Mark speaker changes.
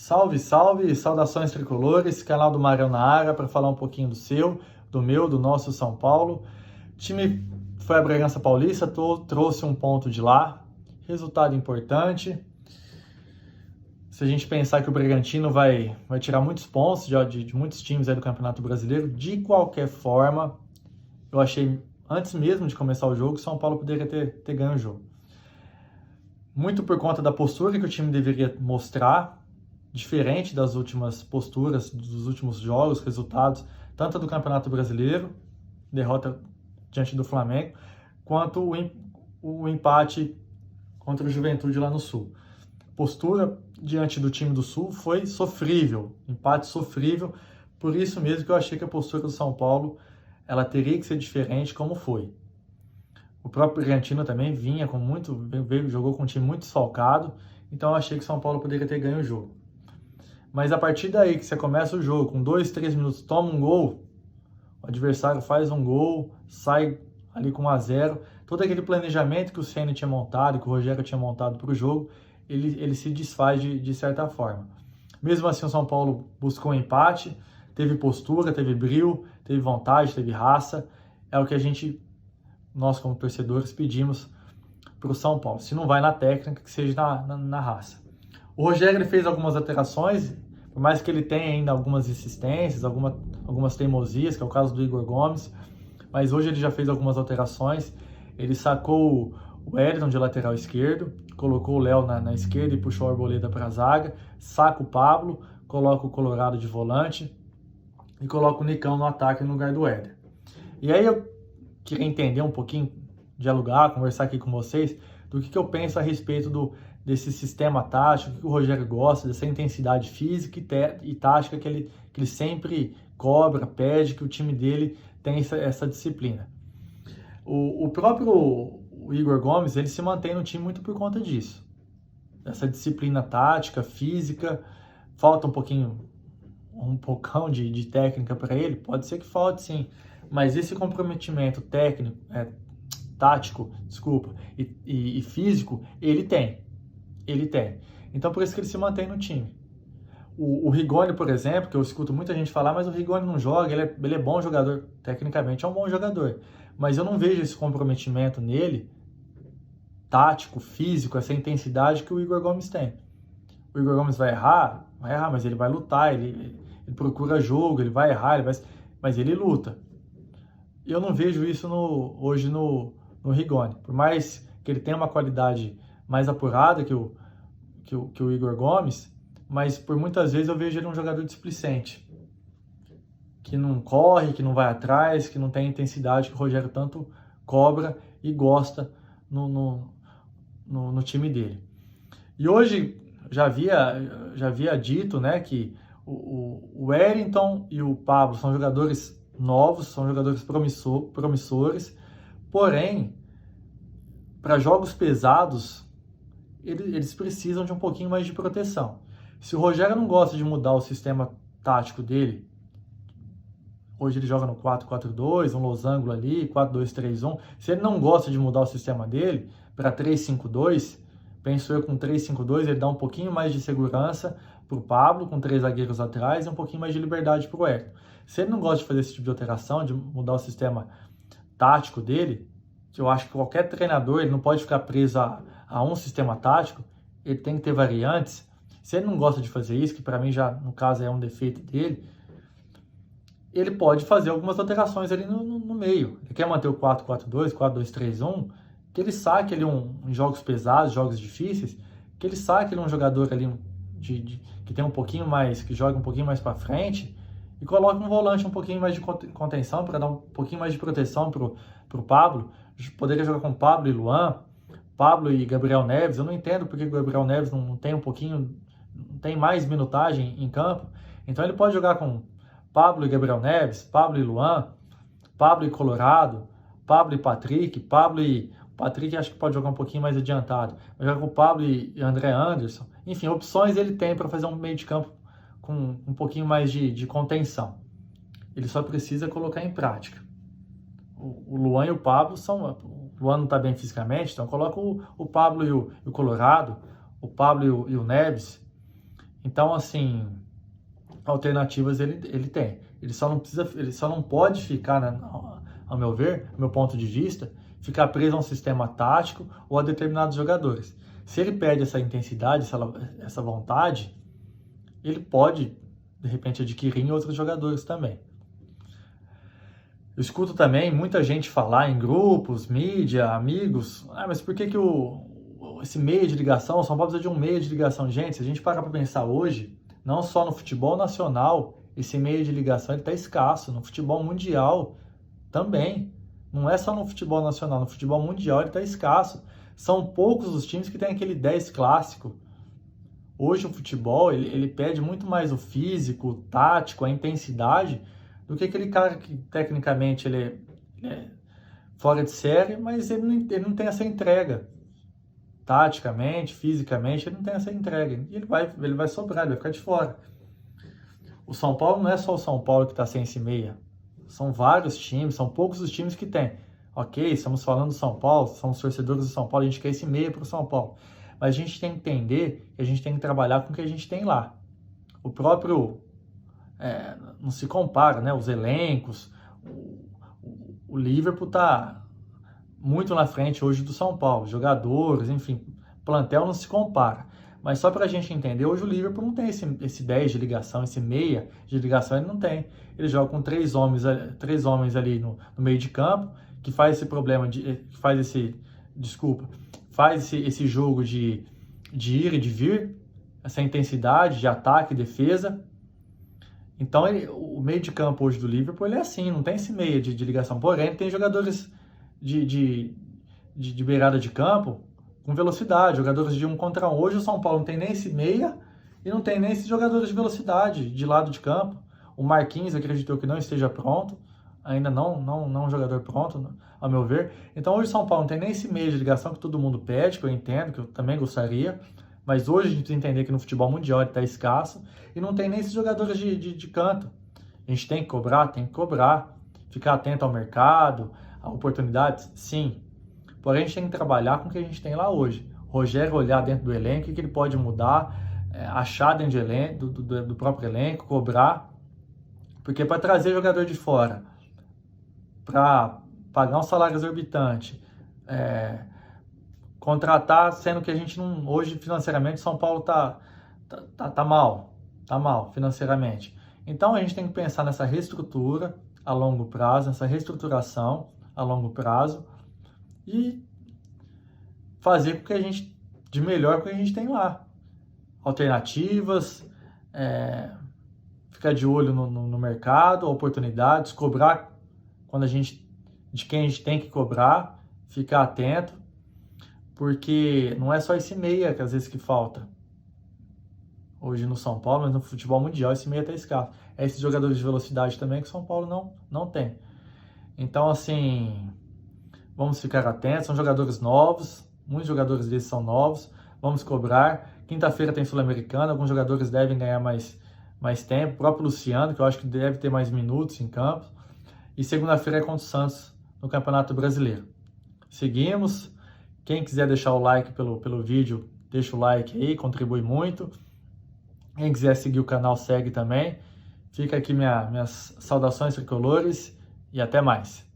Speaker 1: Salve, salve, saudações tricolores, canal do Marão na área para falar um pouquinho do seu, do meu, do nosso São Paulo. O time foi a Bragança Paulista, trouxe um ponto de lá, resultado importante. Se a gente pensar que o Bragantino vai tirar muitos pontos de muitos times aí do Campeonato Brasileiro, de qualquer forma, eu achei, antes mesmo de começar o jogo, o São Paulo poderia ter ganho o jogo. Muito por conta da postura que o time deveria mostrar, diferente das últimas posturas, dos últimos jogos, resultados, tanto do Campeonato Brasileiro, derrota diante do Flamengo, quanto o empate contra o Juventude lá no Sul. Postura diante do time do Sul foi sofrível, empate sofrível, por isso mesmo que eu achei que a postura do São Paulo ela teria que ser diferente, como foi. O próprio Bragantino também jogou com um time muito desfalcado, então eu achei que o São Paulo poderia ter ganho o jogo. Mas a partir daí que você começa o jogo, com 2, 3 minutos, toma um gol, o adversário faz um gol, sai ali com 1-0, todo aquele planejamento que o Ceni tinha montado, que o Rogério tinha montado para o jogo, ele se desfaz de certa forma. Mesmo assim, o São Paulo buscou um empate, teve postura, teve brio, teve vontade, teve raça. É o que nós como torcedores, pedimos para o São Paulo. Se não vai na técnica, que seja na raça. O Rogério ele fez algumas alterações, por mais que ele tenha ainda algumas insistências, algumas teimosias, que é o caso do Igor Gomes, mas hoje ele já fez algumas alterações. Ele sacou o Wellington de lateral esquerdo, colocou o Léo na esquerda e puxou a Arboleda para a zaga, saca o Pablo, coloca o Colorado de volante e coloca o Nicão no ataque no lugar do Éder. E aí eu queria entender um pouquinho, dialogar, conversar aqui com vocês, do que eu penso a respeito desse sistema tático, que o Rogério gosta, dessa intensidade física e tática que ele sempre cobra, pede, que o time dele tem essa disciplina. O próprio Igor Gomes, ele se mantém no time muito por conta disso. Essa disciplina tática, física, falta um pocão de técnica para ele, pode ser que falte sim, mas esse comprometimento tático, e físico, ele tem. Então por isso que ele se mantém no time. O Rigoni, por exemplo, que eu escuto muita gente falar, mas o Rigoni não joga, ele é bom jogador, tecnicamente é um bom jogador, mas eu não vejo esse comprometimento nele, tático, físico, essa intensidade que o Igor Gomes tem. O Igor Gomes vai errar, mas ele vai lutar, ele procura jogo, ele vai errar, mas ele luta. Eu não vejo isso hoje no Rigoni. Por mais que ele tenha uma qualidade mais apurada que o Igor Gomes, mas por muitas vezes eu vejo ele um jogador displicente, que não corre, que não vai atrás, que não tem a intensidade que o Rogério tanto cobra e gosta no time dele. E hoje já havia dito, né, que o Wellington e o Pablo são jogadores novos, são jogadores promissores, porém, para jogos pesados, eles precisam de um pouquinho mais de proteção. Se o Rogério não gosta de mudar o sistema tático dele, hoje ele joga no 4-4-2, um losango ali, 4-2-3-1, se ele não gosta de mudar o sistema dele para 3-5-2, penso eu com 3-5-2 ele dá um pouquinho mais de segurança para o Pablo, com 3 zagueiros atrás, e um pouquinho mais de liberdade para o Wellington. Se ele não gosta de fazer esse tipo de alteração, de mudar o sistema tático dele, que eu acho que qualquer treinador ele não pode ficar preso a um sistema tático, ele tem que ter variantes. Se ele não gosta de fazer isso, que para mim já, no caso, é um defeito dele, ele pode fazer algumas alterações ali no meio. Ele quer manter o 4-4-2, 4-2-3-1, que ele saque ele em jogos pesados, jogos difíceis, que ele saque ele um jogador ali que tem um pouquinho mais, que joga um pouquinho mais para frente, e coloque um volante um pouquinho mais de contenção para dar um pouquinho mais de proteção pro Pablo. Poderia jogar com Pablo e Luan, Pablo e Gabriel Neves. Eu não entendo porque o Gabriel Neves não tem mais minutagem em campo. Então ele pode jogar com Pablo e Gabriel Neves, Pablo e Luan, Pablo e Colorado, Pablo e Patrick, Patrick acho que pode jogar um pouquinho mais adiantado, mas joga com Pablo e André Anderson. Enfim, opções ele tem para fazer um meio de campo com um pouquinho mais de contenção. Ele só precisa colocar em prática. O Luan e o Pablo o Luan não está bem fisicamente, então coloca o Pablo e o Colorado, o Pablo e o Neves, Então, assim, alternativas ele tem. Ele só não pode ficar, né, ao meu ver, ao meu ponto de vista, ficar preso a um sistema tático ou a determinados jogadores. Se ele perde essa intensidade, essa vontade, ele pode, de repente, adquirir em outros jogadores também. Eu escuto também muita gente falar em grupos, mídia, amigos, mas por que esse meio de ligação, o São Paulo precisa de um meio de ligação? Gente, se a gente parar para pensar hoje, não só no futebol nacional, esse meio de ligação está escasso, no futebol mundial também. Não é só no futebol nacional, no futebol mundial ele está escasso. São poucos os times que têm aquele 10 clássico. Hoje o futebol, ele pede muito mais o físico, o tático, a intensidade, do que aquele cara que tecnicamente ele é fora de série, mas ele não tem essa entrega. Taticamente, fisicamente, ele não tem essa entrega. E ele vai sobrar, ele vai ficar de fora. O São Paulo não é só o São Paulo que está sem esse meia. São vários times, são poucos os times que tem. Ok, estamos falando do São Paulo, somos torcedores do São Paulo, a gente quer esse meia para o São Paulo. Mas a gente tem que entender que a gente tem que trabalhar com o que a gente tem lá. O próprio... não se compara, né? Os elencos. O Liverpool está muito na frente hoje do São Paulo. Jogadores, enfim, plantel não se compara. Mas só para a gente entender, hoje o Liverpool não tem esse 10 de ligação, esse meia de ligação, ele não tem. Ele joga com três homens ali no meio de campo, que faz esse problema, faz esse jogo de ir e de vir, essa intensidade de ataque e defesa. Então, o meio de campo hoje do Liverpool, ele é assim, não tem esse meia de ligação. Porém, tem jogadores de beirada de campo com velocidade, jogadores de 1 contra 1. Hoje o São Paulo não tem nem esse meia e não tem nem esses jogadores de velocidade de lado de campo. O Marquinhos, acredito que não esteja pronto, ainda não um jogador pronto, ao meu ver. Então, hoje o São Paulo não tem nem esse meia de ligação que todo mundo pede, que eu entendo, que eu também gostaria. Mas hoje a gente tem que entender que no futebol mundial ele está escasso e não tem nem esses jogadores de canto. A gente tem que cobrar, ficar atento ao mercado, a oportunidades, sim. Porém, a gente tem que trabalhar com o que a gente tem lá hoje. O Rogério olhar dentro do elenco, o que ele pode mudar, achar dentro do próprio elenco, cobrar. Porque para trazer jogador de fora, para pagar um salário exorbitante, contratar, sendo que a gente não... Hoje, financeiramente, São Paulo tá mal financeiramente. Então, a gente tem que pensar nessa reestrutura a longo prazo, nessa reestruturação a longo prazo e fazer com que a gente, de melhor que a gente tem lá. Alternativas, ficar de olho no mercado, oportunidades, cobrar de quem a gente tem que cobrar, ficar atento, porque não é só esse meia que às vezes que falta hoje no São Paulo, mas no futebol mundial esse meia está escasso. É esses jogadores de velocidade também que o São Paulo não tem. Então, assim, vamos ficar atentos, são jogadores novos, muitos jogadores desses são novos, vamos cobrar. Quinta-feira tem Sul-Americana, alguns jogadores devem ganhar mais tempo, o próprio Luciano, que eu acho que deve ter mais minutos em campo, e segunda-feira é contra o Santos no Campeonato Brasileiro. Seguimos, quem quiser deixar o like pelo vídeo, deixa o like aí, contribui muito. Quem quiser seguir o canal, segue também. Fica aqui minhas saudações tricolores e até mais.